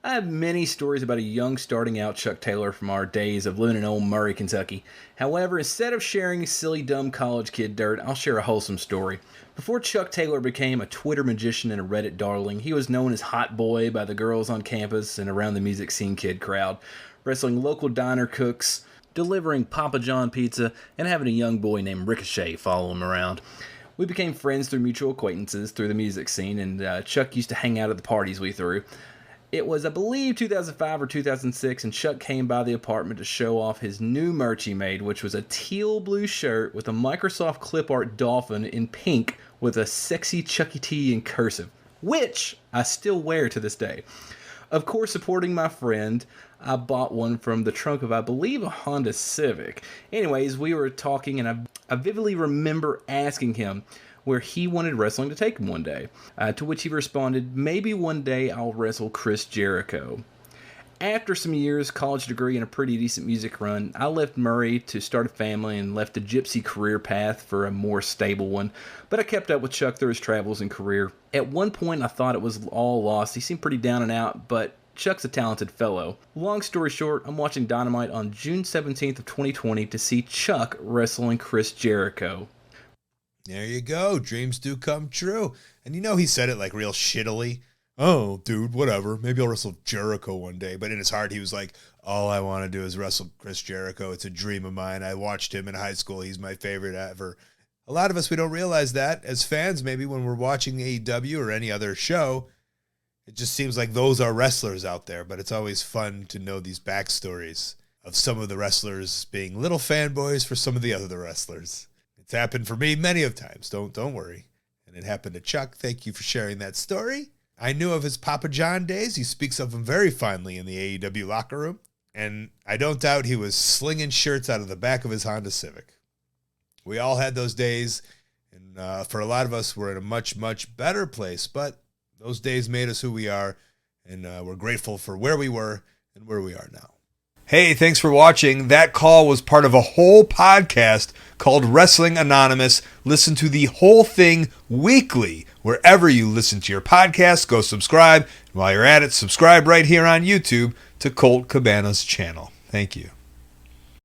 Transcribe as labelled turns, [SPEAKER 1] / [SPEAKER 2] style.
[SPEAKER 1] I have many stories about a young starting out Chuck Taylor from our days of living in old Murray, Kentucky. However, instead of sharing silly dumb college kid dirt, I'll share a wholesome story. Before Chuck Taylor became a Twitter magician and a Reddit darling, he was known as Hot Boy by the girls on campus and around the music scene kid crowd, wrestling local diner cooks, delivering Papa John pizza, and having a young boy named Ricochet follow him around. We became friends through mutual acquaintances through the music scene, and Chuck used to hang out at the parties we threw. It was, I believe, 2005 or 2006, and Chuck came by the apartment to show off his new merch he made, which was a teal blue shirt with a Microsoft clip art dolphin in pink with a sexy Chuckie T in cursive, which I still wear to this day. Of course, supporting my friend, I bought one from the trunk of, I believe, a Honda Civic. Anyways, we were talking, and I vividly remember asking him where he wanted wrestling to take him one day, to which he responded, maybe one day I'll wrestle Chris Jericho. After some years, college degree, and a pretty decent music run, I left Murray to start a family and left a gypsy career path for a more stable one, but I kept up with Chuck through his travels and career. At one point, I thought it was all lost. He seemed pretty down and out, but Chuck's a talented fellow. Long story short, I'm watching Dynamite on June 17th of 2020 to see Chuck wrestling Chris Jericho.
[SPEAKER 2] There you go. Dreams do come true. And you know he said it like real shittily. Oh, dude, whatever. Maybe I'll wrestle Jericho one day. But in his heart, he was like, all I want to do is wrestle Chris Jericho. It's a dream of mine. I watched him in high school. He's my favorite ever. A lot of us, we don't realize that. As fans, maybe when we're watching AEW or any other show, it just seems like those are wrestlers out there. But it's always fun to know these backstories of some of the wrestlers being little fanboys for some of the other wrestlers. It's happened for me many of times. Don't worry. And it happened to Chuck. Thank you for sharing that story. I knew of his Papa John days. He speaks of them very fondly in the AEW locker room. And I don't doubt he was slinging shirts out of the back of his Honda Civic. We all had those days. And for a lot of us, we're in a much, much better place. But those days made us who we are. And we're grateful for where we were and where we are now. Hey, thanks for watching. That call was part of a whole podcast called Wrestling Anonymous. Listen to the whole thing weekly wherever you listen to your podcasts. Go subscribe. And while you're at it, subscribe right here on YouTube to Colt Cabana's channel. Thank you.